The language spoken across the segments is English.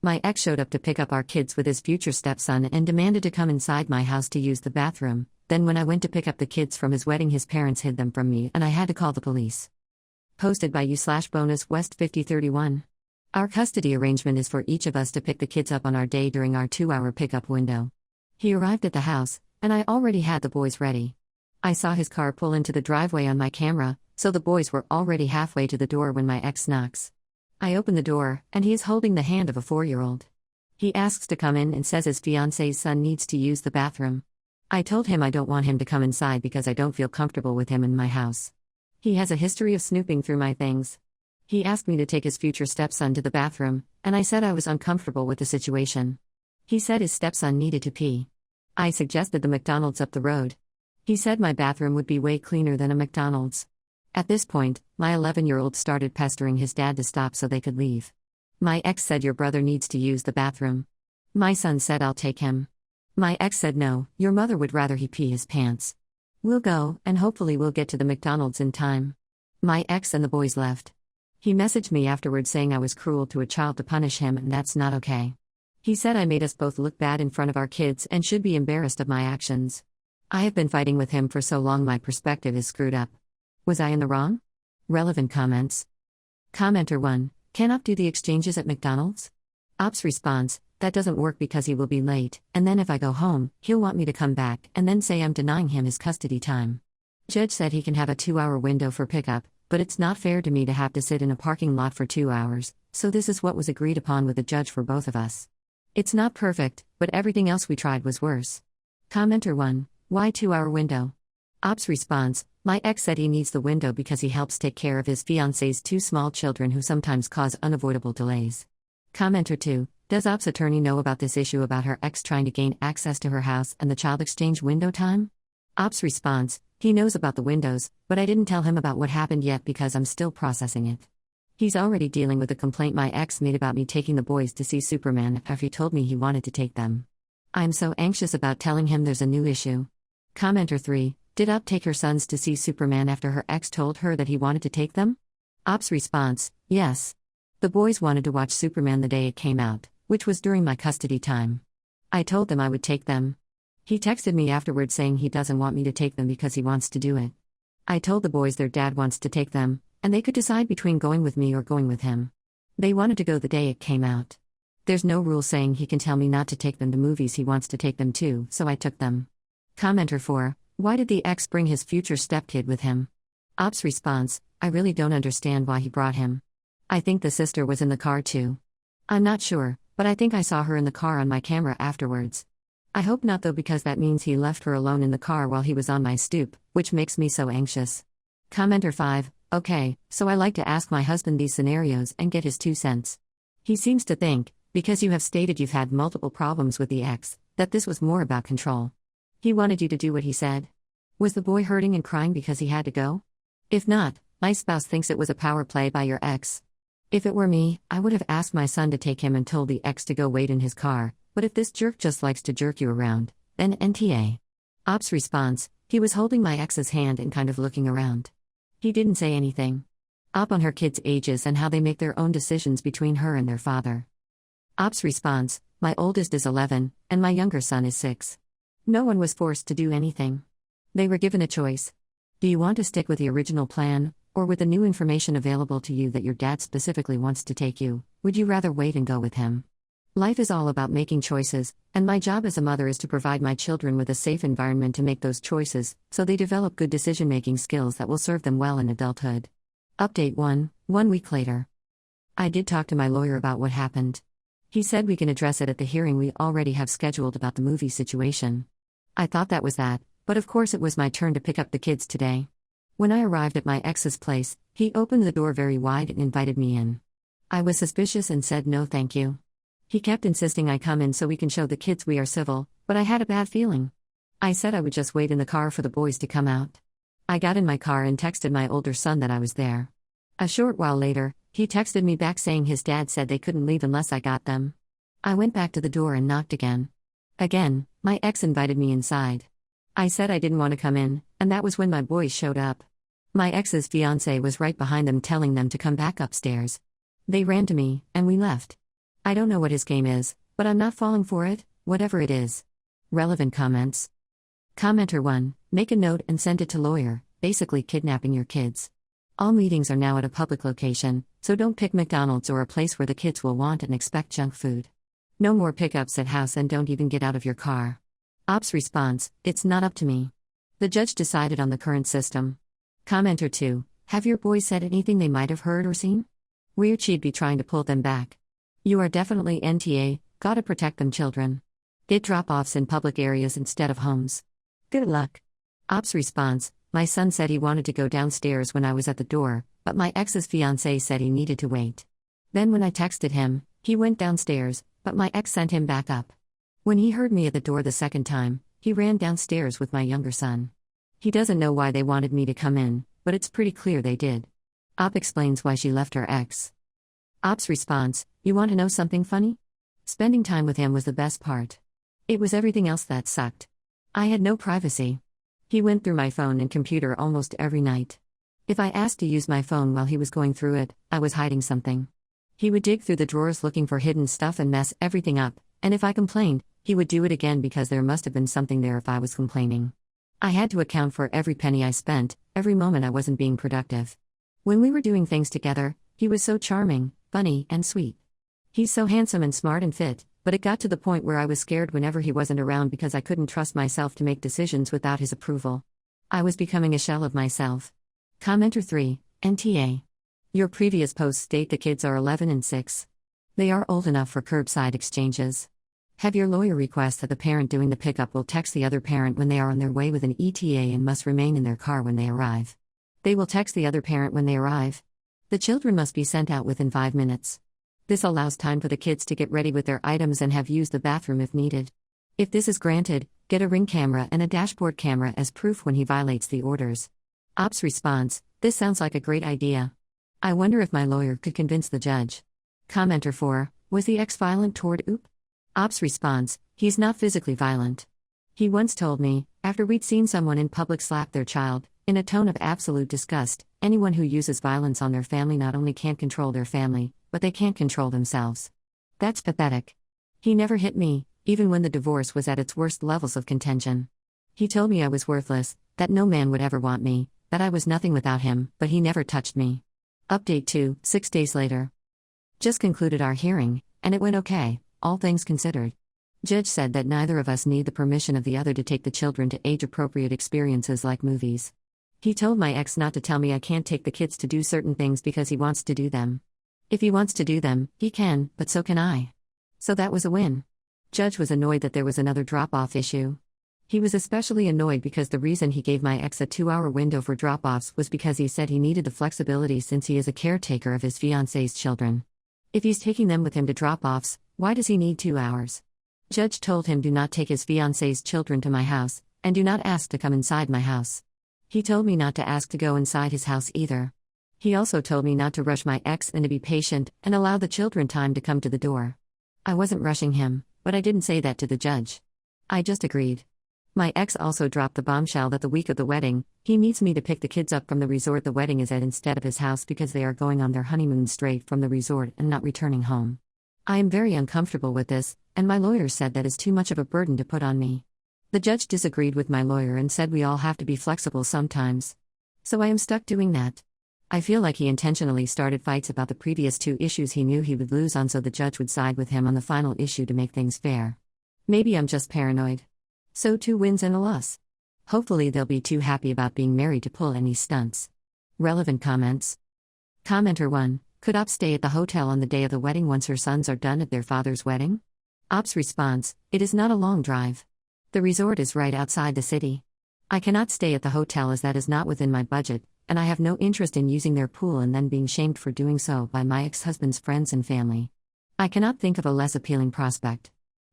My ex showed up to pick up our kids with his future stepson and demanded to come inside my house to use the bathroom. Then when I went to pick up the kids from his wedding, his parents hid them from me and I had to call the police. Posted by you/bonus West 5031. Our custody arrangement is for each of us to pick the kids up on our day during our 2-hour pickup window. He arrived at the house, and I already had the boys ready. I saw his car pull into the driveway on my camera, so the boys were already halfway to the door when my ex knocks. I open the door, and he is holding the hand of a 4-year-old. He asks to come in and says his fiance's son needs to use the bathroom. I told him I don't want him to come inside because I don't feel comfortable with him in my house. He has a history of snooping through my things. He asked me to take his future stepson to the bathroom, and I said I was uncomfortable with the situation. He said his stepson needed to pee. I suggested the McDonald's up the road. He said my bathroom would be way cleaner than a McDonald's. At this point, my 11-year-old started pestering his dad to stop so they could leave. My ex said your brother needs to use the bathroom. My son said I'll take him. My ex said no, your mother would rather he pee his pants. We'll go, and hopefully we'll get to the McDonald's in time. My ex and the boys left. He messaged me afterwards saying I was cruel to a child to punish him and that's not okay. He said I made us both look bad in front of our kids and should be embarrassed of my actions. I have been fighting with him for so long my perspective is screwed up. Was I in the wrong? Relevant comments. Commenter 1, can Op do the exchanges at McDonald's? Op's response, that doesn't work because he will be late, and then if I go home, he'll want me to come back and then say I'm denying him his custody time. Judge said he can have a 2-hour window for pickup, but it's not fair to me to have to sit in a parking lot for 2 hours, so this is what was agreed upon with the judge for both of us. It's not perfect, but everything else we tried was worse. Commenter 1, why 2-hour window? Op's response, my ex said he needs the window because he helps take care of his fiance's 2 small children who sometimes cause unavoidable delays. Commenter 2, does Op's attorney know about this issue about her ex trying to gain access to her house and the child exchange window time? Op's response, he knows about the windows, but I didn't tell him about what happened yet because I'm still processing it. He's already dealing with a complaint my ex made about me taking the boys to see Superman after he told me he wanted to take them. I'm so anxious about telling him there's a new issue. Commenter 3, did Op take her sons to see Superman after her ex told her that he wanted to take them? Op's response, yes. The boys wanted to watch Superman the day it came out, which was during my custody time. I told them I would take them. He texted me afterwards saying he doesn't want me to take them because he wants to do it. I told the boys their dad wants to take them, and they could decide between going with me or going with him. They wanted to go the day it came out. There's no rule saying he can tell me not to take them to movies he wants to take them to, so I took them. Commenter 4, why did the ex bring his future stepkid with him? Op's response, I really don't understand why he brought him. I think the sister was in the car too. I'm not sure, but I think I saw her in the car on my camera afterwards. I hope not though because that means he left her alone in the car while he was on my stoop, which makes me so anxious. Commenter 5, okay, so I like to ask my husband these scenarios and get his 2 cents. He seems to think, because you have stated you've had multiple problems with the ex, that this was more about control. He wanted you to do what he said. Was the boy hurting and crying because he had to go? If not, my spouse thinks it was a power play by your ex. If it were me, I would have asked my son to take him and told the ex to go wait in his car, but if this jerk just likes to jerk you around, then NTA. Op's response, he was holding my ex's hand and kind of looking around. He didn't say anything. Op on her kids' ages and how they make their own decisions between her and their father. Op's response, my oldest is 11, and my younger son is 6. No one was forced to do anything. They were given a choice. Do you want to stick with the original plan, or with the new information available to you that your dad specifically wants to take you, would you rather wait and go with him? Life is all about making choices, and my job as a mother is to provide my children with a safe environment to make those choices, so they develop good decision-making skills that will serve them well in adulthood. Update 1 week later. I did talk to my lawyer about what happened. He said we can address it at the hearing we already have scheduled about the movie situation. I thought that was that, but of course it was my turn to pick up the kids today. When I arrived at my ex's place, he opened the door very wide and invited me in. I was suspicious and said no thank you. He kept insisting I come in so we can show the kids we are civil, but I had a bad feeling. I said I would just wait in the car for the boys to come out. I got in my car and texted my older son that I was there. A short while later, he texted me back saying his dad said they couldn't leave unless I got them. I went back to the door and knocked again. Again, my ex invited me inside. I said I didn't want to come in, and that was when my boys showed up. My ex's fiancé was right behind them telling them to come back upstairs. They ran to me, and we left. I don't know what his game is, but I'm not falling for it, whatever it is. Relevant comments. Commenter 1, make a note and send it to lawyer, basically kidnapping your kids. All meetings are now at a public location, so don't pick McDonald's or a place where the kids will want and expect junk food. No more pickups at house and don't even get out of your car. Ops response, it's not up to me. The judge decided on the current system. Commenter 2, have your boys said anything they might have heard or seen? Weird she'd be trying to pull them back. You are definitely NTA, gotta protect them children. Get drop-offs in public areas instead of homes. Good luck. Ops response, my son said he wanted to go downstairs when I was at the door, but my ex's fiancé said he needed to wait. Then when I texted him, he went downstairs, but my ex sent him back up. When he heard me at the door the second time, he ran downstairs with my younger son. He doesn't know why they wanted me to come in, but it's pretty clear they did. Op explains why she left her ex. Op's response, you want to know something funny? Spending time with him was the best part. It was everything else that sucked. I had no privacy. He went through my phone and computer almost every night. If I asked to use my phone while he was going through it, I was hiding something. He would dig through the drawers looking for hidden stuff and mess everything up, and if I complained, he would do it again because there must have been something there if I was complaining. I had to account for every penny I spent, every moment I wasn't being productive. When we were doing things together, he was so charming, funny, and sweet. He's so handsome and smart and fit, but it got to the point where I was scared whenever he wasn't around because I couldn't trust myself to make decisions without his approval. I was becoming a shell of myself. Commenter 3, NTA. Your previous posts state the kids are 11 and 6. They are old enough for curbside exchanges. Have your lawyer request that the parent doing the pickup will text the other parent when they are on their way with an ETA and must remain in their car when they arrive. They will text the other parent when they arrive. The children must be sent out within 5 minutes. This allows time for the kids to get ready with their items and have used the bathroom if needed. If this is granted, get a ring camera and a dashboard camera as proof when he violates the orders. Ops response, this sounds like a great idea. I wonder if my lawyer could convince the judge. Commenter 4, was the ex violent toward Oop? Ops response, he's not physically violent. He once told me, after we'd seen someone in public slap their child, in a tone of absolute disgust, anyone who uses violence on their family not only can't control their family, but they can't control themselves. That's pathetic. He never hit me, even when the divorce was at its worst levels of contention. He told me I was worthless, that no man would ever want me, that I was nothing without him, but he never touched me. Update 2, 6 days later. Just concluded our hearing, and it went okay, all things considered. Judge said that neither of us need the permission of the other to take the children to age-appropriate experiences like movies. He told my ex not to tell me I can't take the kids to do certain things because he wants to do them. If he wants to do them, he can, but so can I. So that was a win. Judge was annoyed that there was another drop-off issue. He was especially annoyed because the reason he gave my ex a 2-hour window for drop-offs was because he said he needed the flexibility since he is a caretaker of his fiancé's children. If he's taking them with him to drop-offs, why does he need 2 hours? Judge told him do not take his fiancé's children to my house, and do not ask to come inside my house. He told me not to ask to go inside his house either. He also told me not to rush my ex and to be patient and allow the children time to come to the door. I wasn't rushing him, but I didn't say that to the judge. I just agreed. My ex also dropped the bombshell that the week of the wedding, he needs me to pick the kids up from the resort the wedding is at instead of his house because they are going on their honeymoon straight from the resort and not returning home. I am very uncomfortable with this, and my lawyer said that is too much of a burden to put on me. The judge disagreed with my lawyer and said we all have to be flexible sometimes. So I am stuck doing that. I feel like he intentionally started fights about the previous 2 issues he knew he would lose on so the judge would side with him on the final issue to make things fair. Maybe I'm just paranoid. So 2 wins and a loss. Hopefully they'll be too happy about being married to pull any stunts. Relevant comments. Commenter 1, could Ops stay at the hotel on the day of the wedding once her sons are done at their father's wedding? Ops response, it is not a long drive. The resort is right outside the city. I cannot stay at the hotel as that is not within my budget, and I have no interest in using their pool and then being shamed for doing so by my ex-husband's friends and family. I cannot think of a less appealing prospect.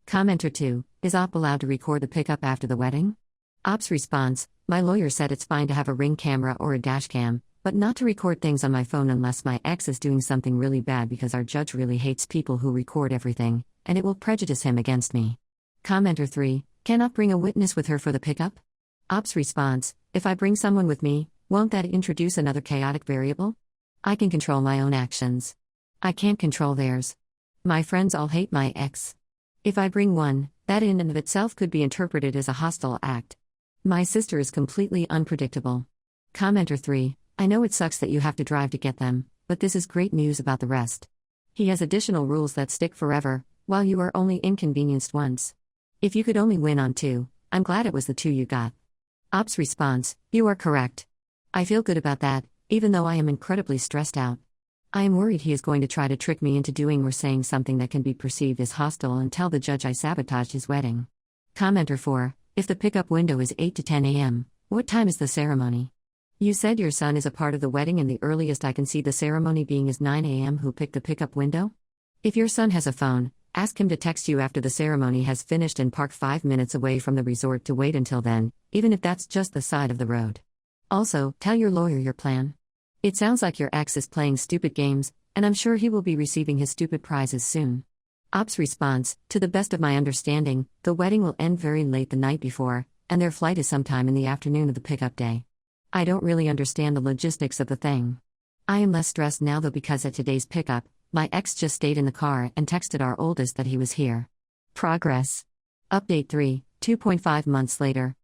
Commenter 2, is Op allowed to record the pickup after the wedding? Op's response, my lawyer said it's fine to have a ring camera or a dash cam, but not to record things on my phone unless my ex is doing something really bad because our judge really hates people who record everything, and it will prejudice him against me. Commenter 3, cannot bring a witness with her for the pickup? Op's response, if I bring someone with me, won't that introduce another chaotic variable? I can control my own actions. I can't control theirs. My friends all hate my ex. If I bring one, that in and of itself could be interpreted as a hostile act. My sister is completely unpredictable. Commenter 3, I know it sucks that you have to drive to get them, but this is great news about the rest. He has additional rules that stick forever, while you are only inconvenienced once. If you could only win on 2, I'm glad it was the 2 you got. Ops response, you are correct. I feel good about that, even though I am incredibly stressed out. I am worried he is going to try to trick me into doing or saying something that can be perceived as hostile and tell the judge I sabotaged his wedding. Commenter 4, if the pickup window is 8 to 10 a.m., what time is the ceremony? You said your son is a part of the wedding and the earliest I can see the ceremony being is 9 a.m. Who picked the pickup window? If your son has a phone, ask him to text you after the ceremony has finished and park 5 minutes away from the resort to wait until then, even if that's just the side of the road. Also, tell your lawyer your plan. It sounds like your ex is playing stupid games, and I'm sure he will be receiving his stupid prizes soon. Ops response, to the best of my understanding, the wedding will end very late the night before, and their flight is sometime in the afternoon of the pickup day. I don't really understand the logistics of the thing. I am less stressed now though because at today's pickup, my ex just stayed in the car and texted our oldest that he was here. Progress. Update 3, 2.5 months later.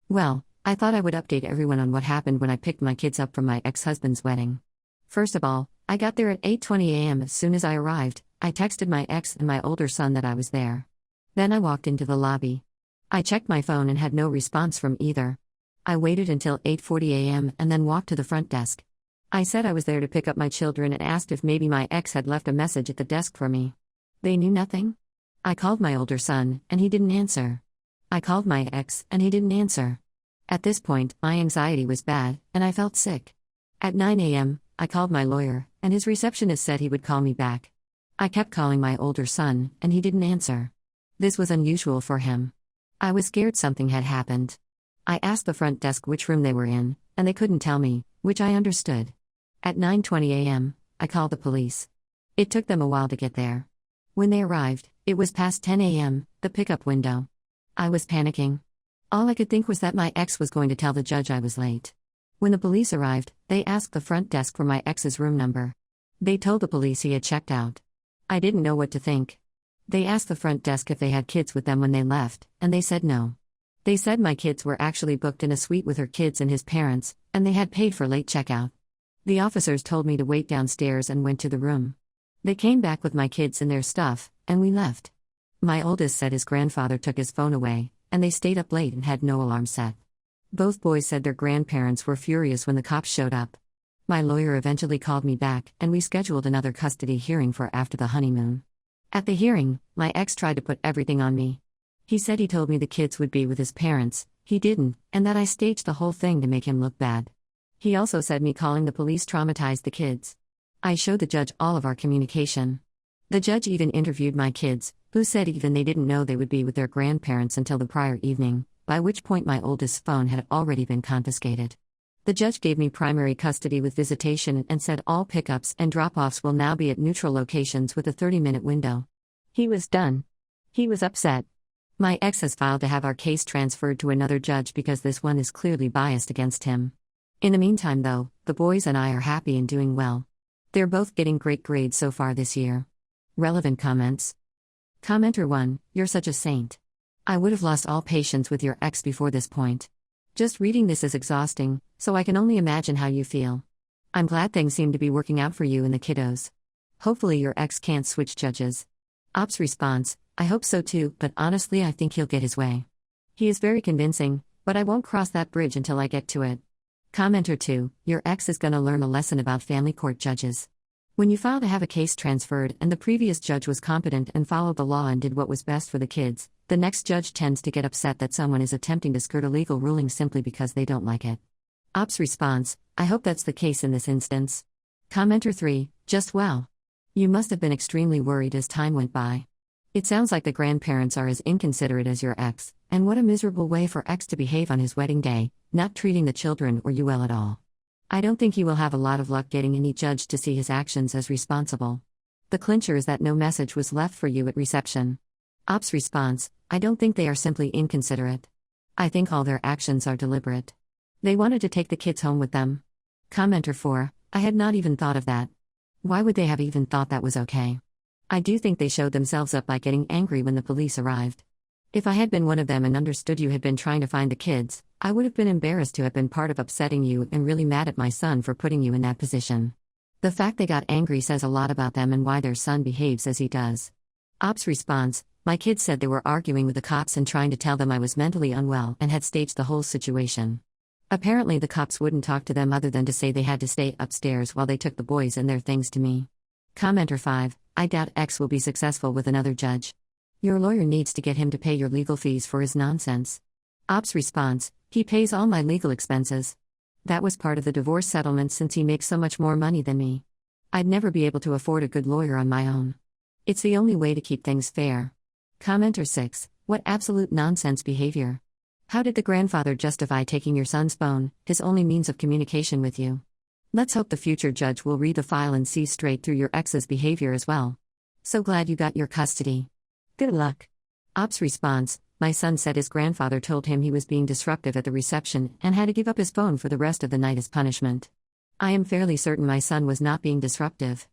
Well, I thought I would update everyone on what happened when I picked my kids up from my ex-husband's wedding. First of all, I got there at 8:20 a.m. As soon as I arrived, I texted my ex and my older son that I was there. Then I walked into the lobby. I checked my phone and had no response from either. I waited until 8:40 a.m. and then walked to the front desk. I said I was there to pick up my children and asked if maybe my ex had left a message at the desk for me. They knew nothing. I called my older son, and he didn't answer. I called my ex, and he didn't answer. At this point, my anxiety was bad, and I felt sick. At 9 a.m., I called my lawyer, and his receptionist said he would call me back. I kept calling my older son, and he didn't answer. This was unusual for him. I was scared something had happened. I asked the front desk which room they were in, and they couldn't tell me, which I understood. At 9:20 a.m., I called the police. It took them a while to get there. When they arrived, it was past 10 a.m., the pickup window. I was panicking. All I could think was that my ex was going to tell the judge I was late. When the police arrived, they asked the front desk for my ex's room number. They told the police he had checked out. I didn't know what to think. They asked the front desk if they had kids with them when they left, and they said no. They said my kids were actually booked in a suite with her kids and his parents, and they had paid for late checkout. The officers told me to wait downstairs and went to the room. They came back with my kids and their stuff, and we left. My oldest said his grandfather took his phone away, and they stayed up late and had no alarm set. Both boys said their grandparents were furious when the cops showed up. My lawyer eventually called me back, and we scheduled another custody hearing for after the honeymoon. At the hearing, my ex tried to put everything on me. He said he told me the kids would be with his parents, he didn't, and that I staged the whole thing to make him look bad. He also said me calling the police traumatized the kids. I showed the judge all of our communication. The judge even interviewed my kids, who said even they didn't know they would be with their grandparents until the prior evening, by which point my oldest phone had already been confiscated. The judge gave me primary custody with visitation and said all pickups and drop-offs will now be at neutral locations with a 30-minute window. He was done. He was upset. My ex has filed to have our case transferred to another judge because this one is clearly biased against him. In the meantime though, the boys and I are happy and doing well. They're both getting great grades so far this year. Relevant comments. Commenter 1, you're such a saint. I would have lost all patience with your ex before this point. Just reading this is exhausting, so I can only imagine how you feel. I'm glad things seem to be working out for you and the kiddos. Hopefully your ex can't switch judges. Ops response, I hope so too, but honestly I think he'll get his way. He is very convincing, but I won't cross that bridge until I get to it. Commenter 2, your ex is gonna learn a lesson about family court judges. When you file to have a case transferred and the previous judge was competent and followed the law and did what was best for the kids, the next judge tends to get upset that someone is attempting to skirt a legal ruling simply because they don't like it. Ops response, I hope that's the case in this instance. Commenter 3, just well. You must have been extremely worried as time went by. It sounds like the grandparents are as inconsiderate as your ex, and what a miserable way for ex to behave on his wedding day, not treating the children or you well at all. I don't think you will have a lot of luck getting any judge to see his actions as responsible. The clincher is that no message was left for you at reception. Ops response, I don't think they are simply inconsiderate. I think all their actions are deliberate. They wanted to take the kids home with them. Commenter 4, I had not even thought of that. Why would they have even thought that was okay? I do think they showed themselves up by getting angry when the police arrived. If I had been one of them and understood you had been trying to find the kids, I would have been embarrassed to have been part of upsetting you and really mad at my son for putting you in that position. The fact they got angry says a lot about them and why their son behaves as he does. Ops response: my kids said they were arguing with the cops and trying to tell them I was mentally unwell and had staged the whole situation. Apparently the cops wouldn't talk to them other than to say they had to stay upstairs while they took the boys and their things to me. Commenter 5: I doubt X will be successful with another judge. Your lawyer needs to get him to pay your legal fees for his nonsense. Ops response: he pays all my legal expenses. That was part of the divorce settlement since he makes so much more money than me. I'd never be able to afford a good lawyer on my own. It's the only way to keep things fair. Commenter 6: what absolute nonsense behavior. How did the grandfather justify taking your son's phone, his only means of communication with you? Let's hope the future judge will read the file and see straight through your ex's behavior as well. So glad you got your custody. Good luck. Ops response: my son said his grandfather told him he was being disruptive at the reception and had to give up his phone for the rest of the night as punishment. I am fairly certain my son was not being disruptive.